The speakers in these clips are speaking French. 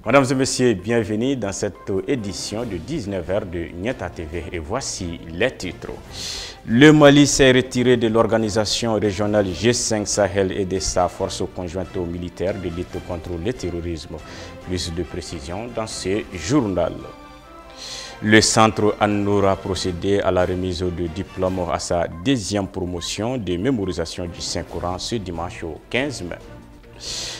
Mesdames et messieurs, bienvenue dans cette édition de 19h de Nieta TV et voici les titres. Le Mali s'est retiré de l'organisation régionale G5 Sahel et de sa force conjointe militaire de lutte contre le terrorisme. Plus de précision dans ce journal. Le centre An-Nour a procédé à la remise de diplôme à sa deuxième promotion de mémorisation du Saint-Coran ce dimanche au 15 mai.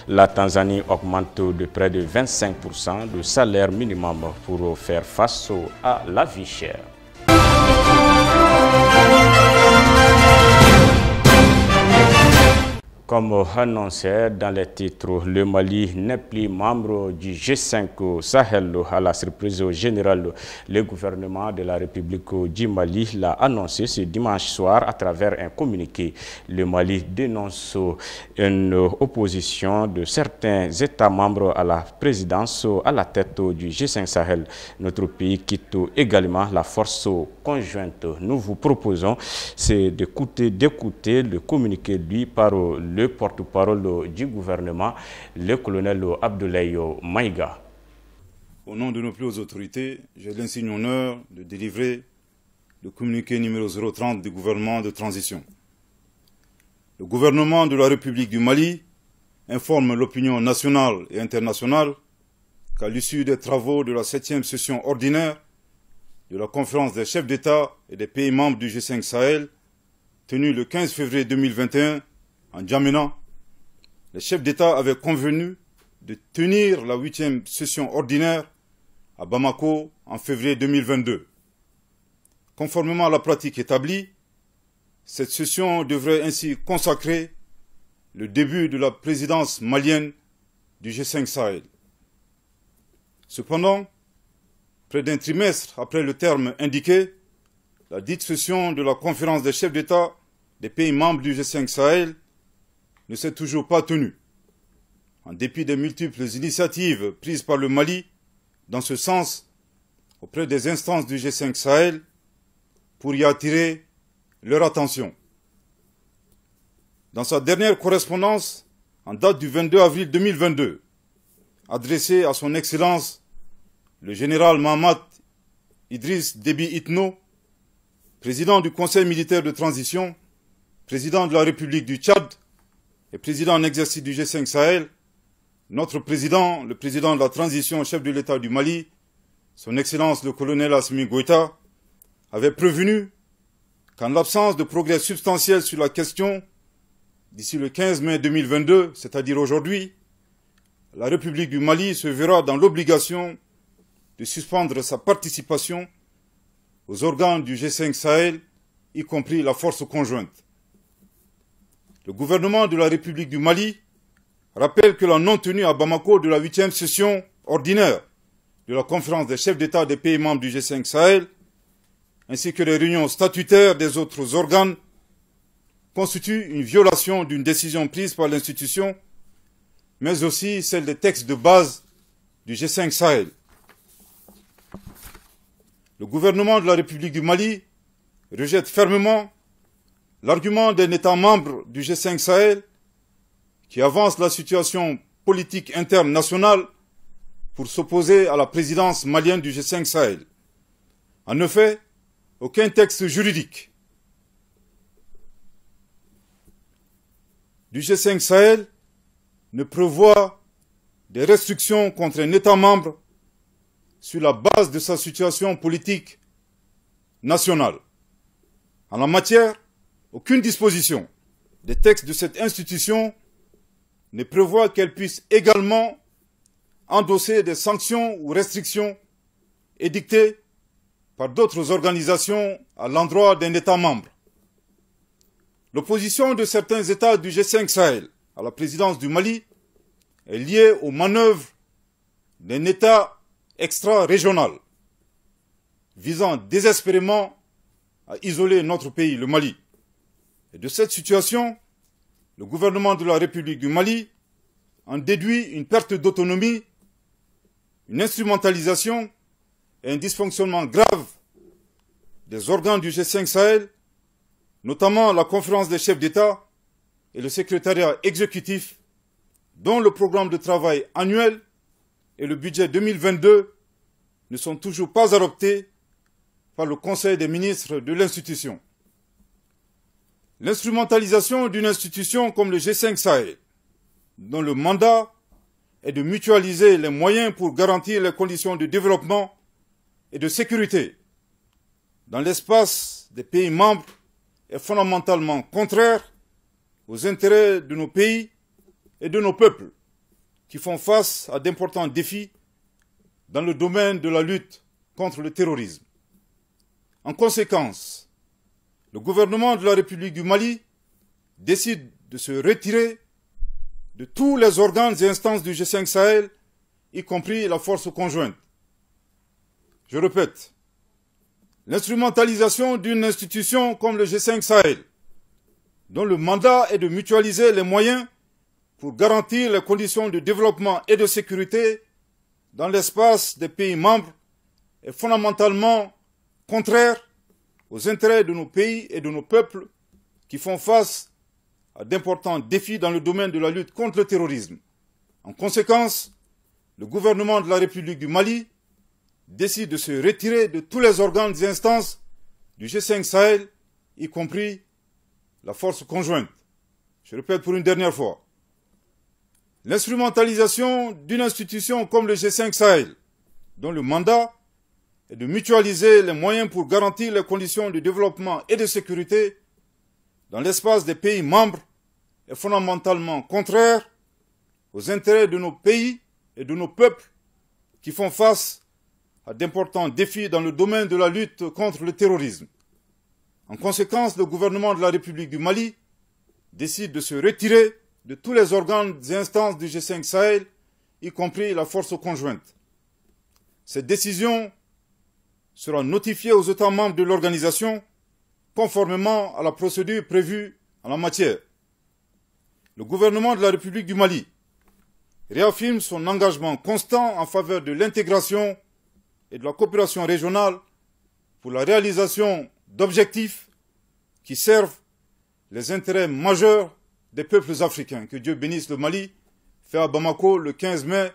La Tanzanie augmente de près de 25% le salaire minimum pour faire face à la vie chère. Comme annoncé dans les titres, le Mali n'est plus membre du G5 Sahel. À la surprise générale, le gouvernement de la République du Mali l'a annoncé ce dimanche soir à travers un communiqué. Le Mali dénonce une opposition de certains États membres à la présidence à la tête du G5 Sahel. Notre pays quitte également la force conjointe. Nous vous proposons d'écouter le communiqué lui par le porte-parole du gouvernement, le colonel Abdoulaye Maïga. Au nom de nos plus hautes autorités, j'ai l'insigne honneur de délivrer le communiqué numéro 030 du gouvernement de transition. Le gouvernement de la République du Mali informe l'opinion nationale et internationale qu'à l'issue des travaux de la 7e session ordinaire de la conférence des chefs d'État et des pays membres du G5 Sahel, tenue le 15 février 2021, en Djamena, les chefs d'État avaient convenu de tenir la 8e session ordinaire à Bamako en février 2022. Conformément à la pratique établie, cette session devrait ainsi consacrer le début de la présidence malienne du G5 Sahel. Cependant, près d'un trimestre après le terme indiqué, la dite session de la conférence des chefs d'État des pays membres du G5 Sahel ne s'est toujours pas tenue, en dépit des multiples initiatives prises par le Mali dans ce sens auprès des instances du G5 Sahel pour y attirer leur attention. Dans sa dernière correspondance, en date du 22 avril 2022, adressée à son Excellence le général Mahamat Idriss Déby Itno, président du Conseil militaire de transition, président de la République du Tchad et président en exercice du G5 Sahel, notre président, le président de la transition, chef de l'État du Mali, son Excellence le colonel Assimi Goïta, avait prévenu qu'en l'absence de progrès substantiel sur la question, d'ici le 15 mai 2022, c'est-à-dire aujourd'hui, la République du Mali se verra dans l'obligation de suspendre sa participation aux organes du G5 Sahel, y compris la force conjointe. Le gouvernement de la République du Mali rappelle que la non-tenue à Bamako de la 8e session ordinaire de la conférence des chefs d'État des pays membres du G5 Sahel, ainsi que les réunions statutaires des autres organes, constitue une violation d'une décision prise par l'institution, mais aussi celle des textes de base du G5 Sahel. Le gouvernement de la République du Mali rejette fermement l'argument d'un État membre du G5 Sahel qui avance la situation politique interne nationale pour s'opposer à la présidence malienne du G5 Sahel. En effet, aucun texte juridique du G5 Sahel ne prévoit des restrictions contre un État membre sur la base de sa situation politique nationale. En la matière, aucune disposition des textes de cette institution ne prévoit qu'elle puisse également endosser des sanctions ou restrictions édictées par d'autres organisations à l'endroit d'un État membre. L'opposition de certains États du G5 Sahel à la présidence du Mali est liée aux manœuvres d'un État extra-régional visant désespérément à isoler notre pays, le Mali. Et de cette situation le gouvernement de la République du Mali en déduit une perte d'autonomie, une instrumentalisation et un dysfonctionnement grave des organes du G5 Sahel, notamment la conférence des chefs d'État et le secrétariat exécutif, dont le programme de travail annuel et le budget 2022 ne sont toujours pas adoptés par le Conseil des ministres de l'institution. L'instrumentalisation d'une institution comme le G5 Sahel, dont le mandat est de mutualiser les moyens pour garantir les conditions de développement et de sécurité dans l'espace des pays membres, est fondamentalement contraire aux intérêts de nos pays et de nos peuples, qui font face à d'importants défis dans le domaine de la lutte contre le terrorisme. En conséquence, le gouvernement de la République du Mali décide de se retirer de tous les organes et instances du G5 Sahel, y compris la force conjointe. Je répète, l'instrumentalisation d'une institution comme le G5 Sahel, dont le mandat est de mutualiser les moyens pour garantir les conditions de développement et de sécurité dans l'espace des pays membres, est fondamentalement contraire aux intérêts de nos pays et de nos peuples qui font face à d'importants défis dans le domaine de la lutte contre le terrorisme. En conséquence, le gouvernement de la République du Mali décide de se retirer de tous les organes et instances du G5 Sahel, y compris la force conjointe. Je répète pour une dernière fois. L'instrumentalisation d'une institution comme le G5 Sahel, dont le mandat est de mutualiser les moyens pour garantir les conditions de développement et de sécurité dans l'espace des pays membres, est fondamentalement contraire aux intérêts de nos pays et de nos peuples qui font face à d'importants défis dans le domaine de la lutte contre le terrorisme. En conséquence, le gouvernement de la République du Mali décide de se retirer de tous les organes et instances du G5 Sahel, y compris la force conjointe. Cette décision sera notifiée aux États membres de l'organisation conformément à la procédure prévue en la matière. Le gouvernement de la République du Mali réaffirme son engagement constant en faveur de l'intégration et de la coopération régionale pour la réalisation d'objectifs qui servent les intérêts majeurs des peuples africains. Que Dieu bénisse le Mali, fait à Bamako le 15 mai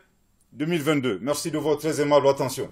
2022. Merci de votre très aimable attention.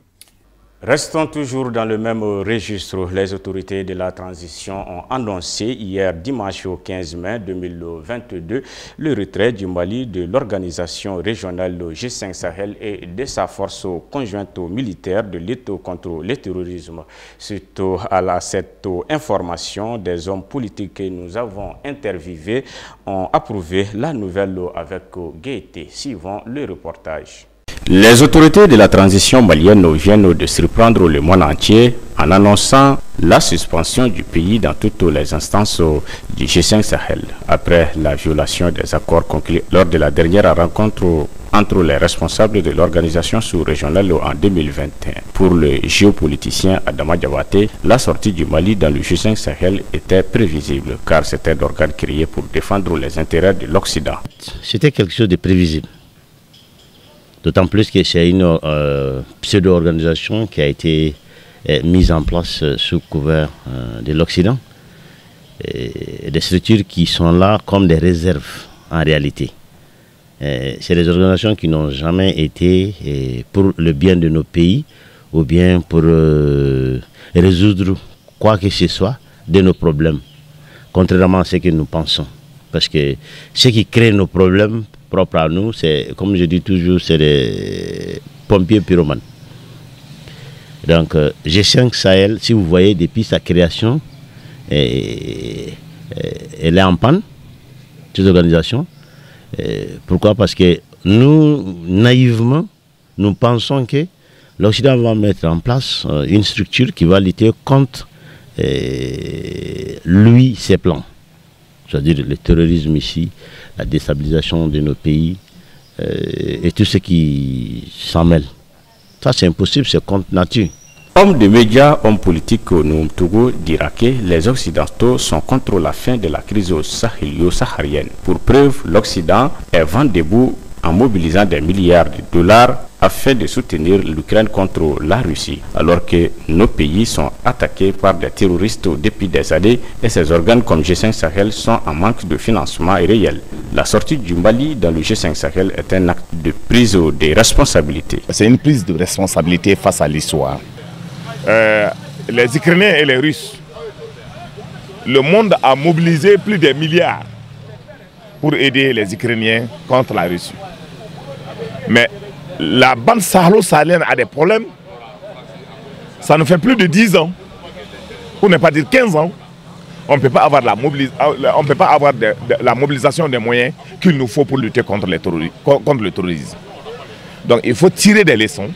Restons toujours dans le même registre. Les autorités de la transition ont annoncé hier dimanche au 15 mai 2022 le retrait du Mali de l'organisation régionale G5 Sahel et de sa force conjointe militaire de lutte contre le terrorisme. Suite à cette information, des hommes politiques que nous avons interviewés ont approuvé la nouvelle avec gaieté. Suivant le reportage. Les autorités de la transition malienne viennent de surprendre le monde entier en annonçant la suspension du pays dans toutes les instances du G5 Sahel, après la violation des accords conclus lors de la dernière rencontre entre les responsables de l'organisation sous-régionale en 2021. Pour le géopoliticien Adama Diabaté, la sortie du Mali dans le G5 Sahel était prévisible, car c'était l'organe créé pour défendre les intérêts de l'Occident. C'était quelque chose de prévisible. D'autant plus que c'est une pseudo-organisation qui a été mise en place sous couvert de l'Occident. Des structures qui sont là comme des réserves en réalité. C'est des organisations qui n'ont jamais été pour le bien de nos pays ou bien pour résoudre quoi que ce soit de nos problèmes, contrairement à ce que nous pensons. Parce que ce qui crée nos problèmes propres à nous, c'est, comme je dis toujours, c'est des pompiers pyromanes. Donc, G5 Sahel, si vous voyez, depuis sa création, elle est en panne, cette organisation. Pourquoi? Parce que nous, naïvement, nous pensons que l'Occident va mettre en place une structure qui va lutter contre lui, ses plans. C'est-à-dire le terrorisme ici, la déstabilisation de nos pays et tout ce qui s'en mêle. Ça, c'est impossible, c'est contre nature. Homme de médias, homme politique Noum Togo dira que les Occidentaux sont contre la fin de la crise sahélio-saharienne. Pour preuve, l'Occident est vent debout en mobilisant des milliards de dollars afin de soutenir l'Ukraine contre la Russie, alors que nos pays sont attaqués par des terroristes depuis des années et ces organes comme G5 Sahel sont en manque de financement réel. La sortie du Mali dans le G5 Sahel est un acte de prise de responsabilité. C'est une prise de responsabilité face à l'histoire. Les Ukrainiens et les Russes, le monde a mobilisé plus de milliards pour aider les Ukrainiens contre la Russie. Mais la bande sahalo-sahalienne a des problèmes. Ça nous fait plus de 10 ans, pour ne pas dire 15 ans. On ne peut pas avoir la mobilisation des moyens qu'il nous faut pour lutter contre le terrorisme. Donc il faut tirer des leçons,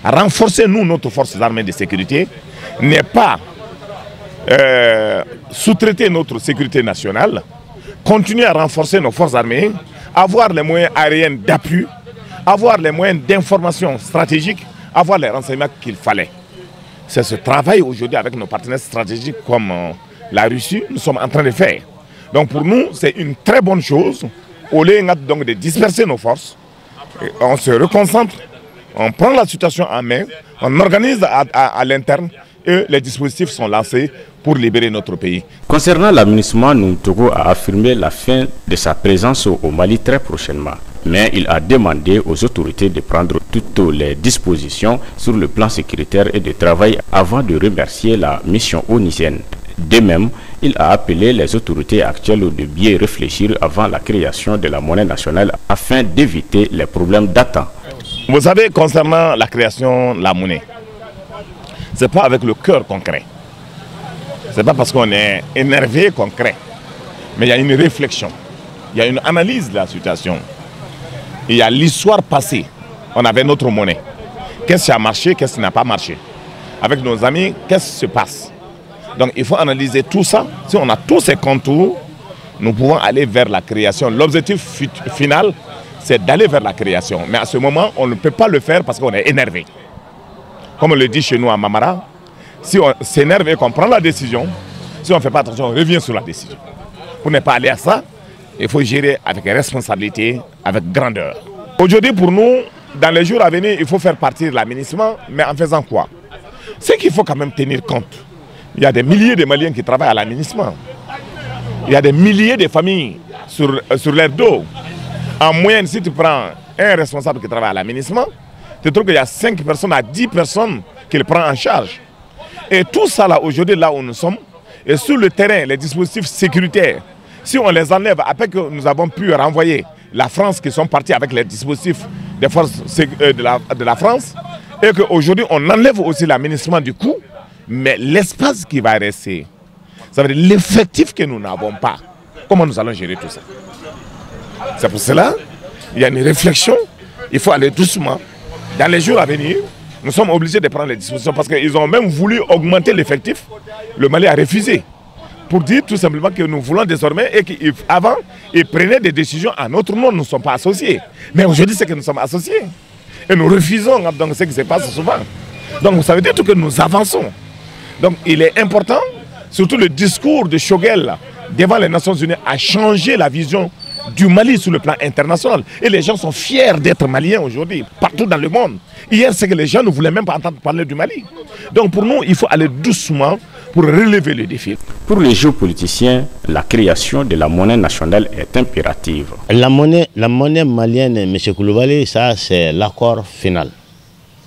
renforcer notre forces armées de sécurité, n'est pas sous-traiter notre sécurité nationale, continuer à renforcer nos forces armées, avoir les moyens aériens d'appui, avoir les moyens d'information stratégique, avoir les renseignements qu'il fallait. C'est ce travail aujourd'hui avec nos partenaires stratégiques comme la Russie, nous sommes en train de faire. Donc pour nous, c'est une très bonne chose. Au lieu donc de disperser nos forces, on se reconcentre, on prend la situation en main, on organise à l'interne et les dispositifs sont lancés pour libérer notre pays. Concernant l'aménagement, Noum Togo a affirmé la fin de sa présence au Mali très prochainement. Mais il a demandé aux autorités de prendre toutes les dispositions sur le plan sécuritaire et de travail avant de remercier la mission onisienne. De même, il a appelé les autorités actuelles de bien réfléchir avant la création de la monnaie nationale afin d'éviter les problèmes d'attente. Vous savez, concernant la création de la monnaie, ce n'est pas avec le cœur qu'on crée. Ce n'est pas parce qu'on est énervé qu'on crée. Mais il y a une réflexion, il y a une analyse de la situation. Il y a l'histoire passée. On avait notre monnaie. Qu'est-ce qui a marché, qu'est-ce qui n'a pas marché? Avec nos amis, qu'est-ce qui se passe? Donc il faut analyser tout ça. Si on a tous ces contours, nous pouvons aller vers la création. L'objectif final, c'est d'aller vers la création. Mais à ce moment, on ne peut pas le faire parce qu'on est énervé. Comme on le dit chez nous à Mamara, si on s'énerve et qu'on prend la décision, si on ne fait pas attention, on revient sur la décision. Pour ne pas aller à ça, il faut gérer avec responsabilité, avec grandeur. Aujourd'hui, pour nous, dans les jours à venir, il faut faire partir l'aménagement, mais en faisant quoi? C'est qu'il faut quand même tenir compte. Il y a des milliers de Maliens qui travaillent à l'aménagement. Il y a des milliers de familles sur leur dos. En moyenne, si tu prends un responsable qui travaille à l'aménagement, tu trouves qu'il y a 5 personnes à 10 personnes qu'il prend en charge. Et tout ça, là, aujourd'hui, là où nous sommes, et sur le terrain, les dispositifs sécuritaires, si on les enlève, après que nous avons pu renvoyer la France qui sont partis avec les dispositifs des forces de la France, et qu'aujourd'hui on enlève aussi l'aménagement du coût, mais l'espace qui va rester, ça veut dire l'effectif que nous n'avons pas. Comment nous allons gérer tout ça? C'est pour cela, il y a une réflexion, il faut aller doucement. Dans les jours à venir, nous sommes obligés de prendre les dispositions parce qu'ils ont même voulu augmenter l'effectif. Le Mali a refusé. Pour dire tout simplement que nous voulons désormais et qu'avant, ils prenaient des décisions à notre nom, nous ne sommes pas associés. Mais aujourd'hui, c'est que nous sommes associés. Et nous refusons donc ce qui se passe souvent. Donc ça veut dire que nous avançons. Donc il est important, surtout le discours de Choguel devant les Nations Unies a changé la vision du Mali sur le plan international. Et les gens sont fiers d'être maliens aujourd'hui, partout dans le monde. Hier, c'est que les gens ne voulaient même pas entendre parler du Mali. Donc pour nous, il faut aller doucement pour relever le défi. Pour les géopoliticiens, la création de la monnaie nationale est impérative. La monnaie malienne, M. Koulibaly, ça c'est l'accord final.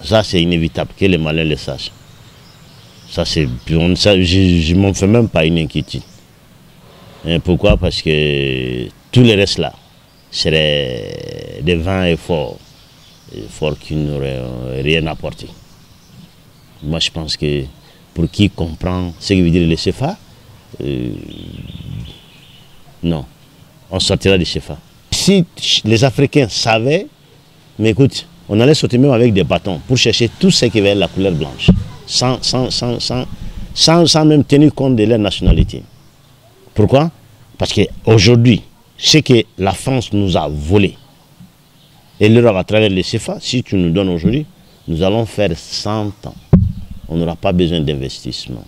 Ça c'est inévitable que les Maliens le sachent. Ça c'est, je ne m'en fais même pas une inquiétude. Et pourquoi? Parce que tout le reste là serait des vains efforts qui n'auraient rien apporté. Moi je pense que pour qui comprend ce que veut dire le CFA, non, on sortira du CFA. Si les Africains savaient, mais écoute, on allait sortir même avec des bâtons pour chercher tout ce qui avait la couleur blanche, sans même tenir compte de leur nationalité. Pourquoi? Parce qu'aujourd'hui, ce que la France nous a volé, et l'Europe à travers le CFA, si tu nous donnes aujourd'hui, nous allons faire 100 ans. on n'aura pas besoin d'investissement.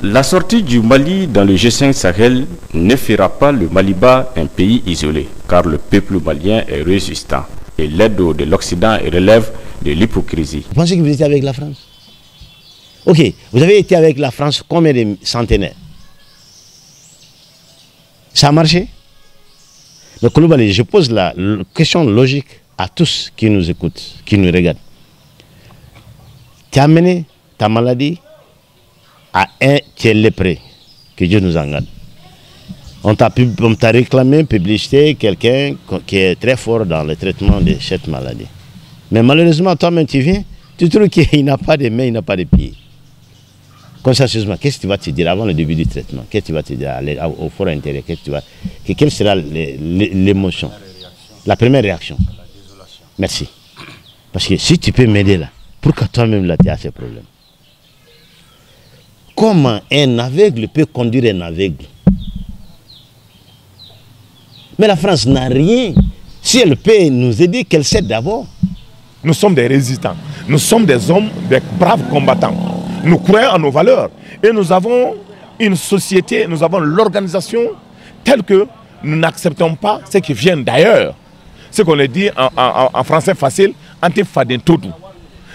La sortie du Mali dans le G5 Sahel ne fera pas le Maliba un pays isolé, car le peuple malien est résistant et l'aide de l'Occident relève de l'hypocrisie. Vous pensez que vous étiez avec la France? Ok, vous avez été avec la France combien de centenaires? Ça a marché? Mais Koulibaly, je pose la question logique à tous qui nous écoutent, qui nous regardent. Tu as amené ta maladie à un qui est lépré, que Dieu nous en garde. On t'a réclamé publicité, quelqu'un qui est très fort dans le traitement de cette maladie. Mais malheureusement, toi-même, tu viens, tu trouves qu'il n'a pas de mains, il n'a pas de pieds. Consciencieusement, qu'est-ce que tu vas te dire avant le début du traitement? Qu'est-ce que tu vas te dire au fort intérieur? Quelle sera l'émotion? La première réaction? Merci. Parce que si tu peux m'aider là, pourquoi toi-même là tu as ces problèmes? Comment un aveugle peut conduire un aveugle? Mais la France n'a rien. Si elle peut nous aider, qu'elle cède d'abord. Nous sommes des résistants. Nous sommes des hommes, des braves combattants. Nous croyons en nos valeurs. Et nous avons une société, nous avons l'organisation telle que nous n'acceptons pas ce qui vient d'ailleurs. Ce qu'on a dit en français facile, antifadin tout.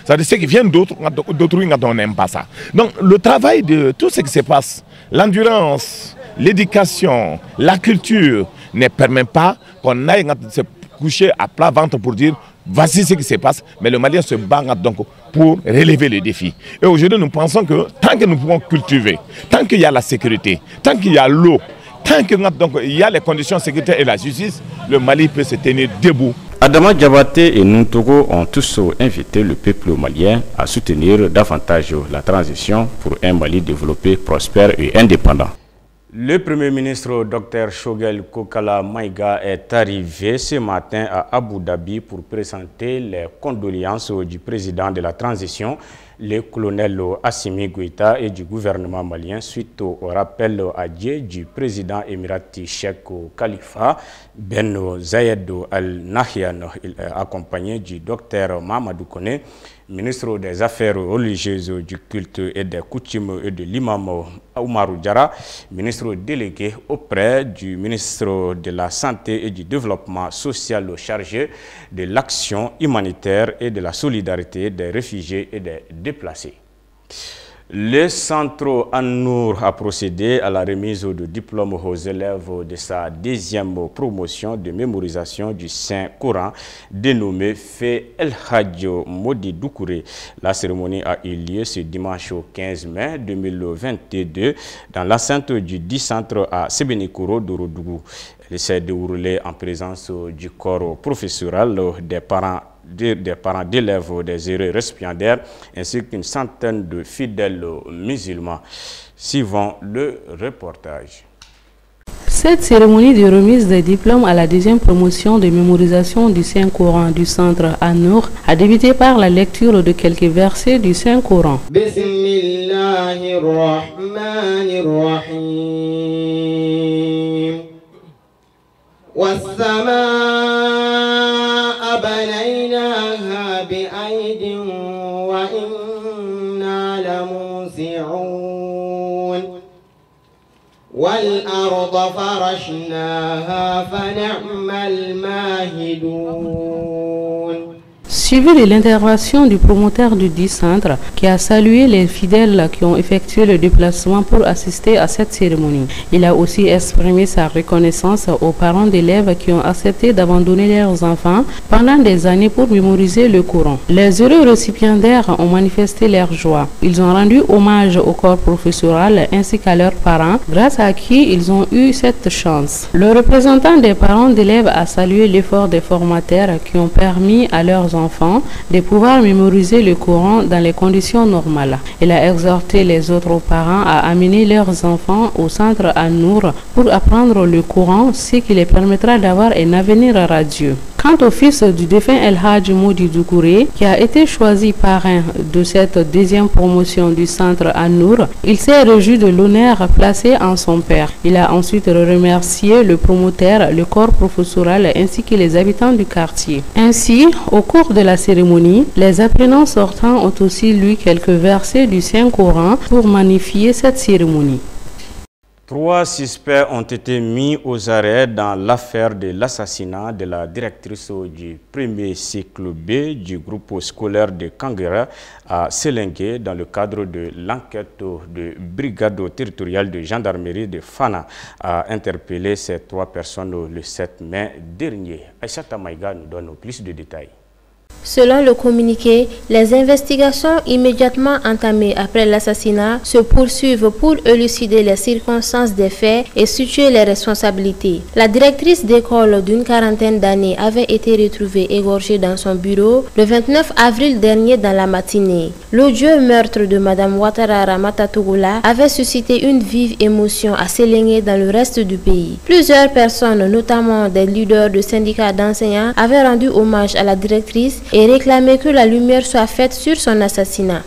C'est-à-dire ce qui vient d'autres, on n'aime pas ça. Donc le travail de tout ce qui se passe, l'endurance, l'éducation, la culture, ne permet pas qu'on aille se coucher à plat ventre pour dire voici ce qui se passe, mais le Malien se bat donc pour relever les défis. Et aujourd'hui, nous pensons que tant que nous pouvons cultiver, tant qu'il y a la sécurité, tant qu'il y a l'eau, tant qu'il y a les conditions sécuritaires et la justice, le Mali peut se tenir debout. Adama Diabaté et Nuntogo ont tous invité le peuple malien à soutenir davantage la transition pour un Mali développé, prospère et indépendant. Le Premier ministre Dr Choguel Kokala Maïga est arrivé ce matin à Abu Dhabi pour présenter les condoléances du président de la transition, le colonel Assimi Goïta, et du gouvernement malien suite au rappel à Dieu du président émirati Cheikh Khalifa Ben Zayed Al Nahyan, accompagné du docteur Mamadou Kone, ministre des Affaires religieuses, du culte et des coutumes et de l'imam Oumarou Diarra, ministre délégué auprès du ministre de la Santé et du Développement social chargé de l'action humanitaire et de la solidarité des réfugiés et des déplacés. Le centre An-Nour a procédé à la remise de diplômes aux élèves de sa deuxième promotion de mémorisation du Saint-Coran dénommé Fé El Hadjo Modi Doukouré. La cérémonie a eu lieu ce dimanche 15 mai 2022 dans l'enceinte du 10 centre à Sébenikoro d'Orodougou. Elle s'est déroulée en présence du corps professoral, des parents d'élèves, des heureux récipiendaires ainsi qu'une centaine de fidèles musulmans. Suivant le reportage. Cette cérémonie de remise des diplômes à la deuxième promotion de mémorisation du Saint-Coran du centre An-Nour a débuté par la lecture de quelques versets du Saint-Coran. بنيناها بأيد وإنا لموسعون والأرض فرشناها فنعم الماهدون. Suivi de l'intervention du promoteur du 10 centre qui a salué les fidèles qui ont effectué le déplacement pour assister à cette cérémonie. Il a aussi exprimé sa reconnaissance aux parents d'élèves qui ont accepté d'abandonner leurs enfants pendant des années pour mémoriser le Coran. Les heureux récipiendaires ont manifesté leur joie. Ils ont rendu hommage au corps professoral ainsi qu'à leurs parents, grâce à qui ils ont eu cette chance. Le représentant des parents d'élèves a salué l'effort des formateurs qui ont permis à leurs enfants de pouvoir mémoriser le Coran dans les conditions normales. Il a exhorté les autres parents à amener leurs enfants au centre An-Nour pour apprendre le Coran, ce qui les permettra d'avoir un avenir radieux. Quant au fils du défunt El Hadji Moudi Doucouré, qui a été choisi parrain de cette deuxième promotion du centre à Nour, il s'est réjoui de l'honneur placé en son père. Il a ensuite remercié le promoteur, le corps professoral ainsi que les habitants du quartier. Ainsi, au cours de la cérémonie, les apprenants sortants ont aussi lu quelques versets du Saint-Coran pour magnifier cette cérémonie. 3 suspects ont été mis aux arrêts dans l'affaire de l'assassinat de la directrice du premier cycle B du groupe scolaire de Kanguera à Selengue dans le cadre de l'enquête de brigade territoriale de gendarmerie de Fana a interpellé ces 3 personnes le 7 mai dernier. Aïssata Maïga nous donne plus de détails. Selon le communiqué, les investigations immédiatement entamées après l'assassinat se poursuivent pour élucider les circonstances des faits et situer les responsabilités. La directrice d'école d'une quarantaine d'années avait été retrouvée égorgée dans son bureau le 29 avril dernier dans la matinée. L'odieux meurtre de Mme Ouattara Matatougoula avait suscité une vive émotion à Selengue dans le reste du pays. Plusieurs personnes, notamment des leaders de syndicats d'enseignants, avaient rendu hommage à la directrice et réclamé que la lumière soit faite sur son assassinat.